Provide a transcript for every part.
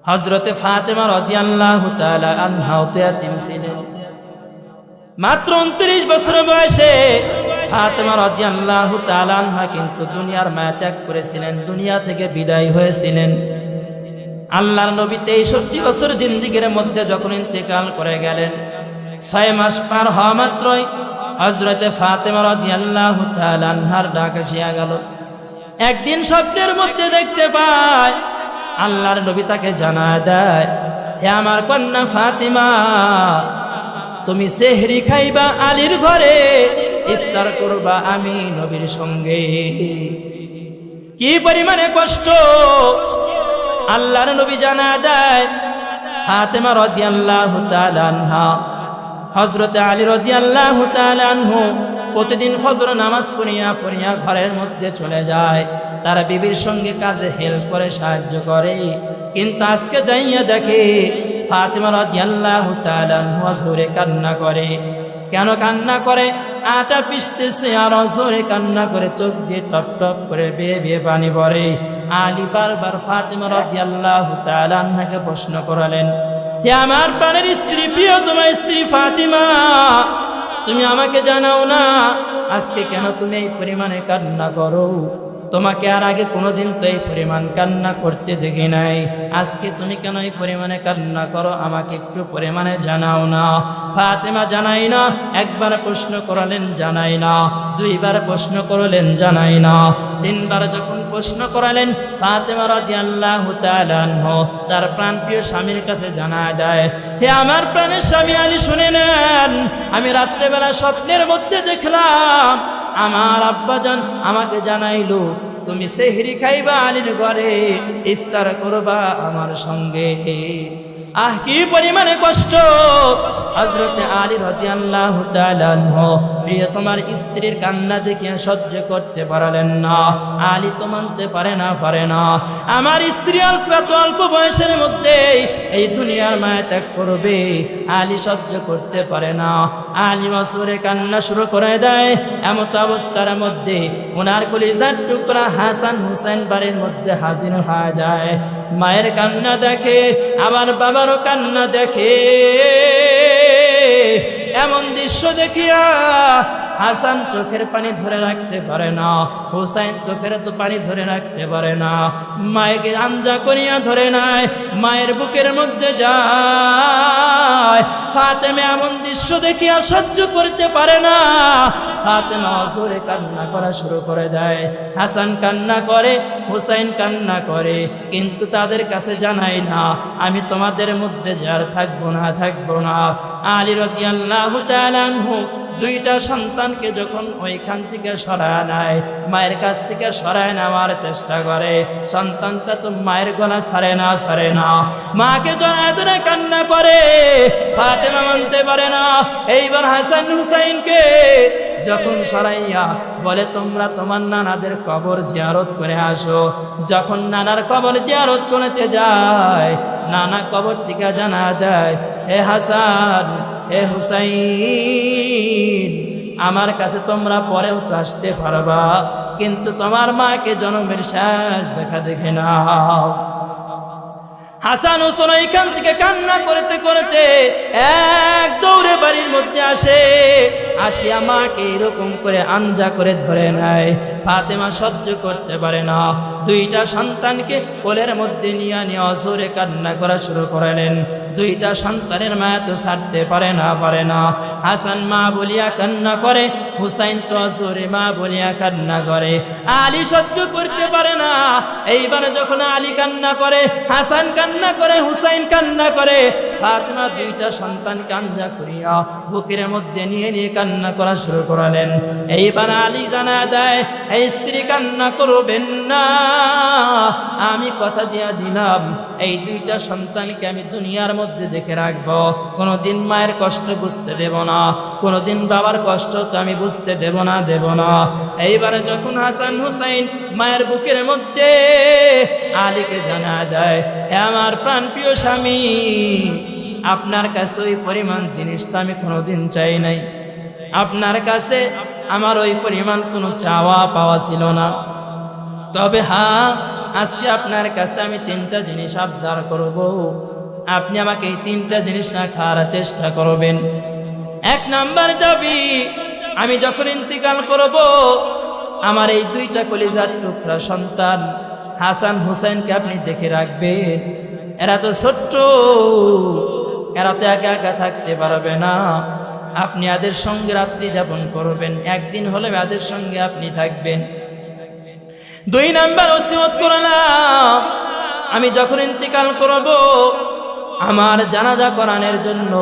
হযরতে ফাতেমা রাদিয়াল্লাহু তাআলা আনহা ইয়াতীম ছিলেন। মাত্র 29 বছর বয়সে ফাতেমা রাদিয়াল্লাহু তাআলা আনহা কিন্তু দুনিয়ার মায়া ত্যাগ করেছিলেন, দুনিয়া থেকে বিদায় হয়েছিলেন। আল্লাহর নবী 63 বছর জিন্দেগির মধ্যে যখন ইন্তেকাল করে গেলেন, 6 মাস পার হওয়া মাত্রই হযরতে ফাতেমা রাদিয়াল্লাহু তাআলা আনহার ডাক আসিয়া গেল। একদিন স্বপ্নের মধ্যে দেখতে পায় আল্লাহর নবী তাকে জানায় দেয়, হে আমার কন্যা ফাতেমা, তুমি সেহরি খাইবা আলীর ঘরে, ইফতার করবা আমি নবীর সঙ্গে। কি পরিমাণে কষ্ট আল্লাহর নবী জানায় দেয়। ফাতেমা রাদিয়াল্লাহু তাআলা আনহা হযরতে আলী রাদিয়াল্লাহু তাআলা আনহু প্রতিদিন ফজর নামাজ পড়িয়া ঘরের মধ্যে চলে যায়, তার বিবির সঙ্গে কাজে হেল্প করে, সাহায্য করে। কিন্তু আজকে যাইয়া দেখে ফাতেমা রাদিয়াল্লাহু তাআলা আনহা জোরে কান্না করে। কেন কান্না করে? আটা পিষতেছে আর জোরে কান্না করে, চোখ দিয়ে টপ টপ করে বেয়ে বেয়ে পানি পড়ে। আলী বারবার ফাতেমা রাদিয়াল্লাহু তাআলা আনহাকে প্রশ্ন করালেন, হে আমার প্রাণের স্ত্রী, প্রিয় তোমার স্ত্রী ফাতেমা, তুমি আমাকে জানাও না আজকে কেন তুমি এই পরিমাণে কান্না করো? তোমাকে আর আগে কোনোদিন তো এই পরিমাণ কান্না করতে দেখি নাই, আজকে তুমি কেন এই পরিমাণে কান্না করো? আমাকে একটু পরিমাণে জানাও না। ফাতেমা জানাই না। একবার প্রশ্ন করলেন, জানাই না। দুইবার প্রশ্ন করলেন, জানাই না। তিনবার যখন প্রশ্ন করালেন, ফাতেমা রাদিয়াল্লাহু তাআলা আনহা তার প্রাণপ্রিয় স্বামীর কাছে জানায় দেয়, হে আমার প্রাণের স্বামী আলী, শুনে নেন, আমি রাত্রেবেলা স্বপ্নের মধ্যে দেখলাম আমার আব্বাজান আমাকে জানাইলো তুমি সেহরি খাইবা আলীর ঘরে, ইফতার করবা আমার সঙ্গে। আহ, কি পরিমাণে কষ্ট! হযরতে আলী রাদিয়াল্লাহু তাআলা আনহু প্রিয় তোমার স্ত্রীর কান্না দেখিয়া সহ্য করতে পারলেন না। আলী তো মানতে পারে না। আমার স্ত্রী এত অল্প বয়সের মধ্যে এই দুনিয়ার মায়া ত্যাগ করবে, আলী সহ্য করতে পারে না। আলী অসুরে কান্না শুরু করে দেয়। এমত অবস্থার মধ্যে ওনার কলিজার টুকরা হাসান হুসাইন বাড়ির মধ্যে হাজির হয়ে যায়। মায়ের কান্না দেখে, আবার বাবারও কান্না দেখে। এমন দৃশ্য দেখিয়া হাসান চোখের পানি ধরে রাখতে পারে না, হুসাইন চোখের তো পানি ধরে রাখতে পারে না। মায়েকে আঞ্জা করিয়া ধরে নাই, মায়ের বুকের মধ্যে যায়। ফাতেমা এমন দৃশ্য দেখিয়া সহ্য করতে পারে না। ফাতেমা জোরে কান্না করা শুরু করে দেয়। হাসান কান্না করে, হুসাইন কান্না করে, কিন্তু তাদের কাছে জানাই না আমি তোমাদের মধ্যে যার থাকবো না। আলী রাদিয়াল্লাহু তাআলা আনহু দুইটা সন্তানকে যখন ওইখান থেকে সরায় নেয়, মায়ের কাছ থেকে সরায় নেওয়ার চেষ্টা করে, সন্তানটা তো মায়ের গলা ছাড়ে না। মাকে জড়ায় ধরে কান্না করে। ফাতেমা মানতে পারে না। এইবার হাসান হুসাইনকে যখন সরাইয়া বলে, তোমরা তোমার নানাদের কবর জিয়ারত করে আসো। যখন নানার কবর জিয়ারত করতে যায়, নানা কবর থেকে জানা দেয়, হে হাসান, হে হুসাইন, আমার কাছে তোমরা পরেও তো আসতে পারবা, কিন্তু তোমার মাকে জন্মের শেষ দেখা দেখে নাও। হাসান হুসাইন এখান থেকে কান্না করতে করতে এক দৌড়ে বাড়ির মধ্যে আসে। আসিয়া মাকে এরকম করে আঞ্জা করে ধরে নেয়। ফাতেমা সহ্য করতে পারে না। দুইটা সন্তানকে কোলের মধ্যে নিয়ে জোরে কান্না করা শুরু করলেন। দুইটা সন্তানের মায়া তো ছাড়তে পারে না। হাসান মা বলিয়া কান্না করে, হুসাইন তো জোরে মা বলিয়া কান্না করে। আলী সহ্য করতে পারে না। এইবার যখন আলী কান্না করে, হাসান কান্না করে, হুসাইন কান্না করে, ফাতেমা দুইটা সন্তান কান্না করিয়া বুকের মধ্যে নিয়ে কান্না করা শুরু করলেন। এইবার আলী জানা দেয়, এই স্ত্রী কান্না করবেন না, আমি কথা দিয়া দিলাম এই দুইটা সন্তানকে আমি দুনিয়ার মধ্যে দেখে রাখবো, কোনোদিন মায়ের কষ্ট বুঝতে দেব না, কোনোদিন বাবার কষ্ট তো আমি বুঝতে দেব না। এইবারে যখন হাসান হুসাইন মায়ের বুকের মধ্যে আলীকে জানা দেয়, হে আমার প্রাণপ্রিয় স্বামী, আপনার কাছে ওই পরিমাণ জিনিস তো আমি কোনোদিন চাই নাই, আপনার কাছে আমার ওই পরিমাণ কোনো চাওয়া পাওয়া ছিল না, তবে হ্যাঁ আজকে আপনার কাছে আমি 3টা জিনিস আবদার করব, আপনি আমাকে এই 3টা জিনিস না খাওয়ার চেষ্টা করবেন। 1 নাম্বার দাবি, আমি যখন ইন্তিকাল করব আমার এই 2টা কলিজার টুকরা সন্তান হাসান হুসাইনকে আপনি দেখে রাখবেন। এরা তো ছোট্ট, এরা তো একা একা থাকতে পারবে না, আপনি এদের সঙ্গে রাত্রি যাপন করবেন, একদিন হলে এদের সঙ্গে আপনি থাকবেন। 2 নাম্বার ওসিয়ত করলাম, আমি যখন ইন্তিকাল করব আমার জানাজা করানোর জন্য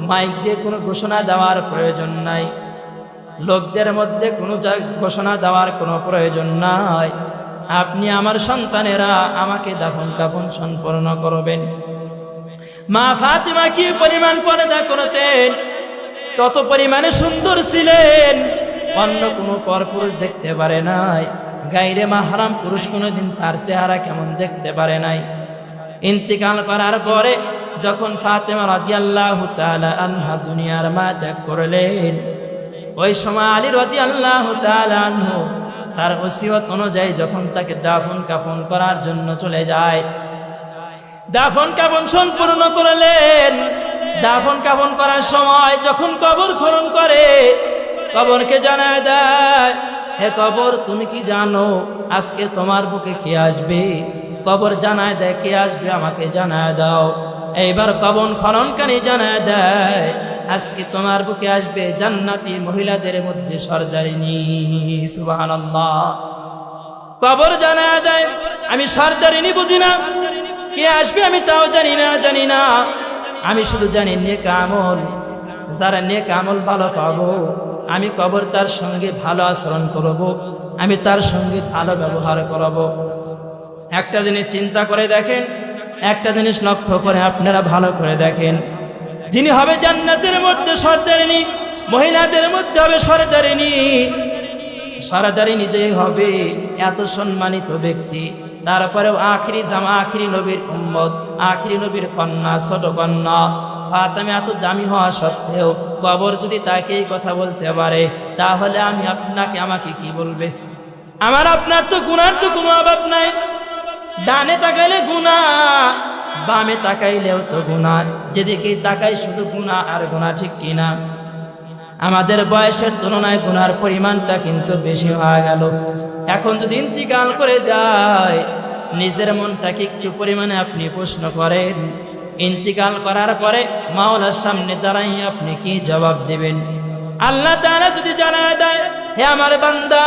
মাইক দিয়ে কোনো ঘোষণা দেওয়ার প্রয়োজন নাই, লোকদের মধ্যে কোনো ঘোষণা দেওয়ার কোনো প্রয়োজন নাই, আপনি আমার সন্তানেরা আমাকে দাফন কাফন সম্পন্ন করবেন। মা ফাতিমা কি পরিমাণ পর্দা করতেন, কত পরিমাণে সুন্দর ছিলেন, অন্য কোনো পরপুরুষ দেখতে পারে নাই, গায়রে মাহরাম পুরুষ কোনোদিন তার চেহারা কেমন দেখতে পারে নাই। ইন্তিকাল করার পরে যখন ফাতেমা রাদিয়াল্লাহু তাআলা আনহা দুনিয়ার মা ত্যাগ করলেন, ওই সময় আলী রাদিয়াল্লাহু তাআলা আনহু তার ওসিয়ত অনুযায়ী যখন তাকে দাফন কাফন করার জন্য চলে যায়, দাফন কাফন সম্পূর্ণ করলেন। দাফন কাফন করার সময় যখন কবর খনন করে, কবরকে জানায় দেয়, হে কবর তুমি কি জানো আজকে তোমার বুকে কে আসবে? কবর জানায় দেয় কে আসবে, আমাকে জানায় দাও। এইবার কবর খননকারী জানায় দেয়, আজকে তোমার বুকে আসবে জান্নাতি মহিলাদের মধ্যে সরদারিনী। সুবহানাল্লাহ। কবর জানায় দেয়, আমি সরদারিনী বুঝি না, কে আসবে আমি তাও জানি না, আমি শুধু জানি নেক আমল, যারা নেক আমল ভালো পাবো আমি কবর তার সঙ্গে ভালো আচরণ করব, আমি তার সঙ্গে ভালো ব্যবহার করব। একটা জিনিস চিন্তা করে দেখেন, একটা জিনিস লক্ষ্য করে আপনারা ভালো করে দেখেন, যিনি হবে জান্নাতের মধ্যে সরদারিনী, মহিলাদের মধ্যে হবে সরদারিনী, সরদারিনী যে হবে এত সম্মানিত ব্যক্তি, তারপরেও আখিরি জামা, আখিরি নবীর উম্মত, আখিরি নবীর কন্যা, ছোট কন্যা ফাতেমা এত দামি হওয়া সত্ত্বেও কবর যদি তাকে এই কথা বলতে পারে, তাহলে আমি আপনাকে আমাকে কি বলবে? আমার আপনার তো গুনার তো কোনো অভাব নাই, ডানে তাকাইলে গুনাহ, বামে তাকাইলেও তো গুনাহ, যেদিকে তাকাই শুধু গুনাহ আর গুনাহ, ঠিক কিনা? আমাদের বয়সের তুলনায় গুনার পরিমাণটা কিন্তু বেশি হয়ে গেল। এখন যদি ইন্তিকাল করে যায়, নিজের মনটাকে একটু পরিমাণে আপনি প্রশ্ন করেন, ইন্তিকাল করার পরে মাওলার সামনে দাঁড়াই আপনি কি জবাব দেবেন? আল্লাহ তাআলা যদি জানায় দেয়, হে আমার বান্দা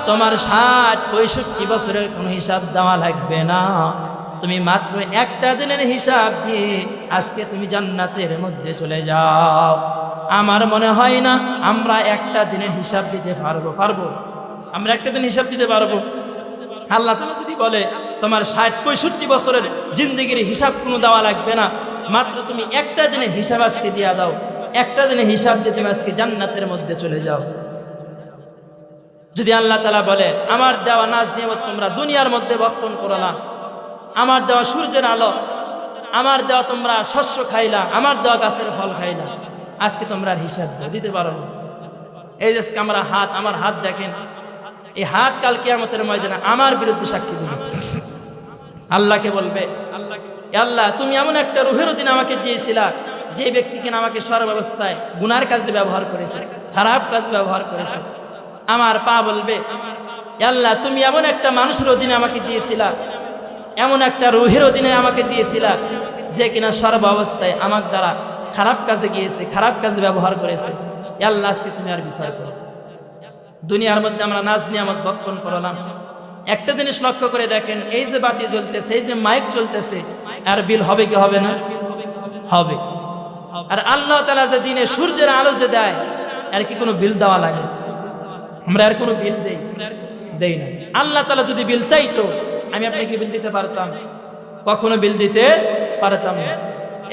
তোমার ৬০-৬৫ বছরের কোনো হিসাব দেওয়া লাগবে না, তুমি মাত্র একটা দিনের হিসাব দিয়ে আজকে তুমি জান্নাতের মধ্যে চলে যাও। আমার মনে হয় না আমরা একটা দিনের হিসাব দিতে পারবো, আমরা একটা দিন হিসাব দিতে পারবো? আল্লাহ তাআলা যদি বলে তোমার ৬০-৬৫ বছরের জিন্দেগির হিসাব কোনো দেওয়া লাগবে না, মাত্র তুমি একটা দিনের হিসাব আজকে দিয়া দাও, একটা দিনের হিসাব দিয়ে তুমি আজকে জান্নাতের মধ্যে চলে যাও। যদি আল্লাহ তাআলা বলে আমার দেওয়া নাজ নিয়ামত তোমরা দুনিয়ার মধ্যে ভক্ষণ করলা, আমার দেওয়া সূর্যের আলো, আমার দেওয়া তোমরা শস্য খাইলা, আমার দেওয়া গাছের ফল খাইলা, আজকে তোমরা আর হিসাব দিতে পারো না। এই যে আমার হাত দেখেন, এই হাত কাল কিয়ামতের ময়দানে আমার বিরুদ্ধে সাক্ষী দিবে। আল্লাহকে বলবে, আল্লাহ তুমি এমন একটা রুহের দিন আমাকে দিয়েছিলা যে ব্যক্তি কিনা আমাকে সর্বাবস্থায় গুনার কাজে ব্যবহার করেছে, খারাপ কাজে ব্যবহার করেছে। আমার পা বলবে, আল্লাহ তুমি এমন একটা মানুষের অধীনে আমাকে দিয়েছিলা, এমন একটা রুহের অধীনে আমাকে দিয়েছিলা যে কিনা সর্বাবস্থায় আমার দ্বারা খারাপ কাজে গিয়েছে, খারাপ কাজে ব্যবহার করেছে। আল্লাহ আজকে তুমি আর বিচার করো। দুনিয়ার মধ্যে আমরা নাজ নিয়ামত ভক্ষণ করলাম, একটা জিনিস লক্ষ্য করে দেখেন, এই যে বাতি জ্বলতেছে, এই যে মাইক চলতেছে, আর বিল হবে কি হবে না? হবে। আর আল্লাহ তাআলা যে দিনে সূর্যের আলো যে দেয়, আর কি কোনো বিল দেওয়া লাগে? আমরা আর কোনো বিল দেই না। আল্লাহ তাআলা যদি বিল চাইতো, আমি আপনাকে বিল দিতে পারতাম? কখনো বিল দিতে পারতাম না।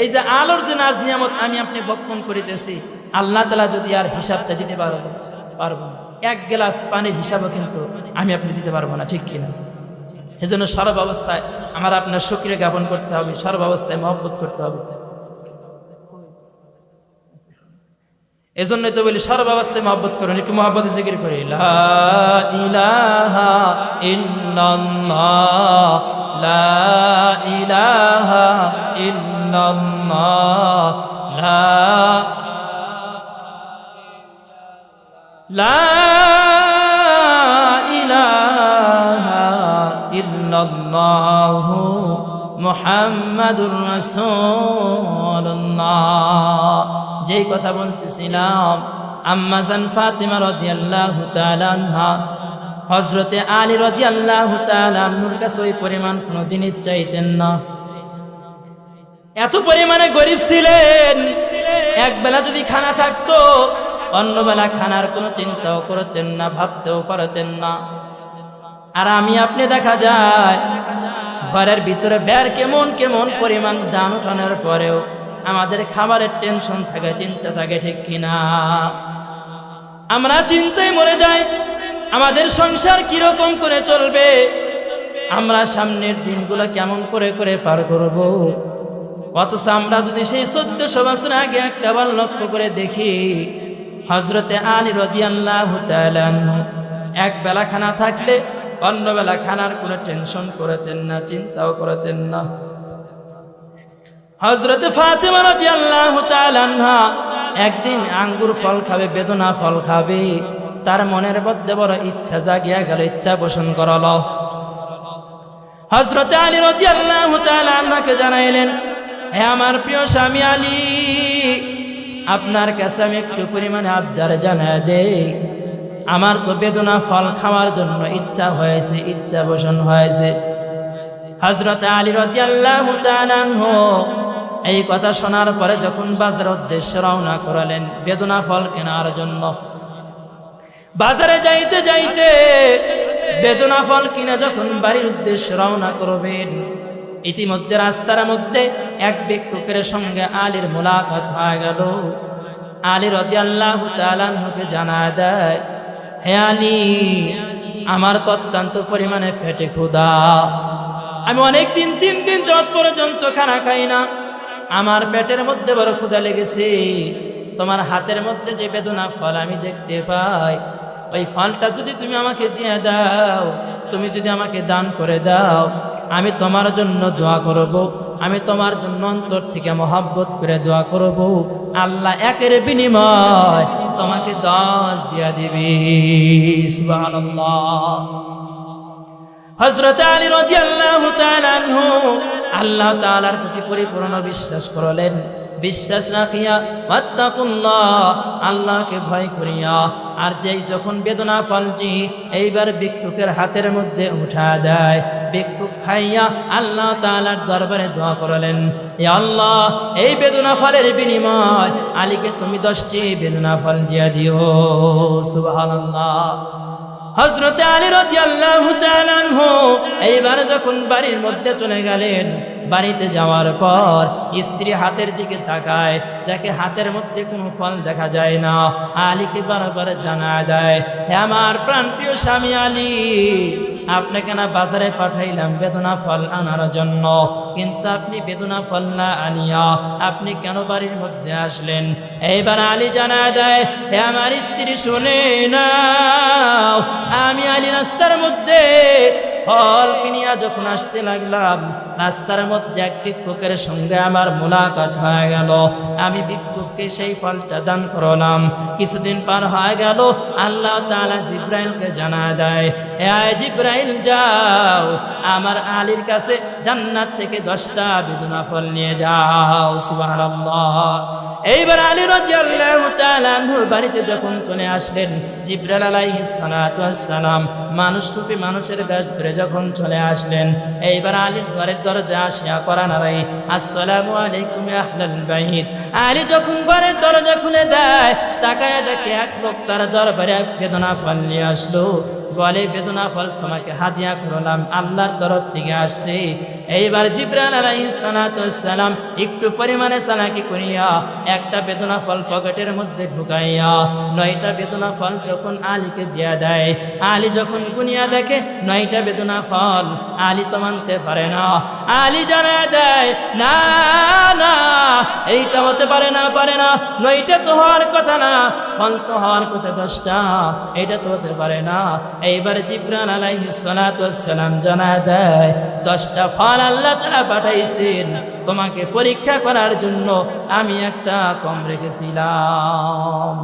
এই যে আলোর যে নাজ নিয়ামত আমি আপনি ভক্ষণ করিতেছি, আল্লাহ তাআলা যদি আর হিসাব চাই দিতে পারবো না। এক গ্লাস পানির হিসাবও কিন্তু আমি আপনি দিতে পারবো না, ঠিক কিনা? এজন্য সর্বাবস্থায় আমার আপনার শুকরিয়া জ্ঞাপন করতে হবে, সর্বাবস্থায় মহব্বত করতে হবে। এজন্যই তো বলি সর্বাবস্থায় মহব্বত করুন, একটু মহব্বতে জিকির করি, লা ইলাহা ইল্লাল্লাহ, লা ইলাহা ইল্লাল্লাহ, লা ইলাহা ইল্লাল্লাহু মুহাম্মাদুর রাসূলুল্লাহ। যেই কথা বলতেছিলাম, আম্মা জান ফাতিমা রাদিয়াল্লাহু তাআলা আনহা হযরতে আলী রাদিয়াল্লাহু তাআলা আনহুর কাছে ওই পরিমাণ কোনো জিনিস চাইতেন না। এত পরিমাণে গরিব ছিলেন, এক বেলা যদি খানা থাকতো অন্য বেলা খানার কোনো চিন্তাও করতেন না, ভাবতেও পারতেন না। আর আমি আপনি দেখা যায় ঘরের ভিতরে বের কেমন কেমন পরিমাণ দান উঠানোর পরেও আমাদের খাবারের টেনশন থাকে, চিন্তা থাকে, ঠিক কিনা? আমরা চিন্তায় মরে যাই আমাদের সংসার কিরকম করে চলবে, আমরা সামনের দিনগুলো কেমন করে করে পার করব। অথচ আমরা যদি সেই 1400 বছর আগে একটা বার লক্ষ্য করে দেখি, হযরতে আলী রাদিয়াল্লাহু তাআলা আনহু এক বেলা খানা থাকলে অন্য বেলা খানার কোনো টেনশন করতেন না, চিন্তাও করতেন না। হযরতে ফাতিমা রাদিয়াল্লাহু তাআলা আনহা একদিন আঙ্গুর ফল খাবে, বেদনা ফল খাবে, তার মনের মধ্যে বড় ইচ্ছা জাগিয়া গেল, ইচ্ছা পোষণ করলো। হযরতে আলী রাদিয়াল্লাহু তাআলা আনহাকে জানাইলেন, হে আমার প্রিয় স্বামী আলী, আপনার কাছে আমি একটু পরিমাণে আবদার জানাই দেই। আমার তো বেদনা ফল খাওয়ার জন্য ইচ্ছা হয়েছে, ইচ্ছা পোষণ হয়েছে। হযরতে আলী রাদিয়াল্লাহু তাআলা আনহু এই কথা শোনার পরে যখন বাজারের উদ্দেশ্যে রওনা করলেন বেদনা ফল কেনার জন্য, বাজারে যাইতে যাইতে বেদনা ফল কিনে যখন বাড়ির উদ্দেশ্যে রওনা করবেন, ইতিমধ্যে রাস্তার মধ্যে এক ভিক্ষুকের সঙ্গে আলীর মুলাকাত হয়ে গেল। আলী রাদিয়াল্লাহু তাআলা আনহুকে জানায় দেয়, হে আলী, আমার তো অত্যন্ত পরিমাণে পেটে ক্ষুধা, আমি অনেকদিন 3 দিন পর্যন্ত খানা খাই না, আমার পেটের মধ্যে বড় ক্ষুধা লেগেছে। তোমার হাতের মধ্যে যে বেদনা ফল আমি দেখতে পাই, ওই ফলটা যদি তুমি আমাকে দিয়ে দাও, তুমি যদি আমাকে দান করে দাও, আমি তোমার জন্য দোয়া করব, আমি তোমার জন্য অন্তর থেকে মহব্বত করে দোয়া করব, আল্লাহ একের বিনিময় তোমাকে 10 দিয়া দিবি। সুবহানাল্লাহ। হযরত আলী রাদিয়াল্লাহু তাআলা আনহু আল্লাহ তাআলার প্রতি পরিপূর্ণ বিশ্বাস করলেন। বিশ্বাস রাখিয়া ওয়াত্তাকুল্লাহ, আল্লাহকে ভয় করিয়া, আর যেই যখন বেদনা ফলটি এইবার ভিক্ষুকের হাতের মধ্যে উঠা দেয়, ভিক্ষুক খাইয়া আল্লাহ তাআলার দরবারে দোয়া করলেন, হে আল্লাহ, এই বেদনা ফলের বিনিময় আলীকে তুমি 10টি বেদনা ফল দিয়া দিও। সুবহানাল্লাহ। হযরতে আলী রাদিয়াল্লাহু তাআলা আনহু এইবার যখন বাড়ির মধ্যে চলে গেলেন, বাড়িতে যাওয়ার পর স্ত্রী হাতের দিকে তাকায়, দেখে হাতের মধ্যে কোনো ফল দেখা যায় না। আলীকে বারবার জানায় দেয়, হে আমার প্রাণপ্রিয় স্বামী আলী, আপনাকে না বাজারে পাঠাইলাম বেদনা ফল আনার জন্য, কিন্তু আপনি বেদনা ফল না আনিয়া আপনি কেন বাড়ির মধ্যে আসলেন? এইবার আলী জানায় দেয়, হে আমার স্ত্রী, শুনে নাও, আমি আলী রাস্তার মধ্যে ফল কিনিয়া যখন আসতে লাগলাম, রাস্তার মধ্যে এক ভিক্ষুকের সঙ্গে আমার মুলাকাত হয়ে গেল। আমি ভিক্ষুককে সেই ফলটা দান করলাম। কিছুদিন পার হয়ে গেল, আল্লাহ তাআলা জিবরাইলকে জানায় দেয়, হে জিবরাইল, যাও আমার আলীর কাছে জান্নাত থেকে 10টা বেদনা ফল নিয়ে যাও। সুবহানাল্লাহ। এইবার আলী রাদিয়াল্লাহু তাআলা আনহুর বাড়িতে যখন চলে আসলেন, জিবরাইল আলাইহিস সালাতু ওয়াস সালাম মানুষরূপী মানুষের বেশ ধরে যখন চলে আসলেন, এইবার আলীর ঘরের দরজা আসিয়া করা নারাই, আসসালামু আলাইকুম ইয়া আহলাল বাইত। আলী যখন ঘরের দরজা খুলে দেয়, তাকায় দেখে এক লোক তার দরবারে বেদনা ফল নিয়ে আসলো। বলে, বেদনা ফল তোমাকে হাদিয়া করলাম, আল্লাহর তরফ থেকে আসছে। এইবার জিবরাইল আলাইহিস সালাতু ওয়াস সালাম একটু পরিমাণে চালাকি করিয়া একটা বেদনা ফল পকেটের মধ্যে ঢুকাইয়া 9টা বেদনা ফল যখন আলীকে দিয়া দেয়, আলী যখন গুনিয়া দেখে 9টা বেদনা ফল, আলী তো মানতে পারে না। আলী জানায় দেয়, না না, এইটা হতে পারে না, নয়টা তো হওয়ার কথা না, ফল তো হওয়ার কথা 10টা, এটা তো হতে পারে না। এইবার জিবরাইল আলাইহিস সালাতু ওয়াস সালাম জানায় দেয় 10টা ফল আল্লাহ তাআলা পাঠাইছেন তোমাকে পরীক্ষা করার জন্য, আমি একটা কম রেখেছিলাম।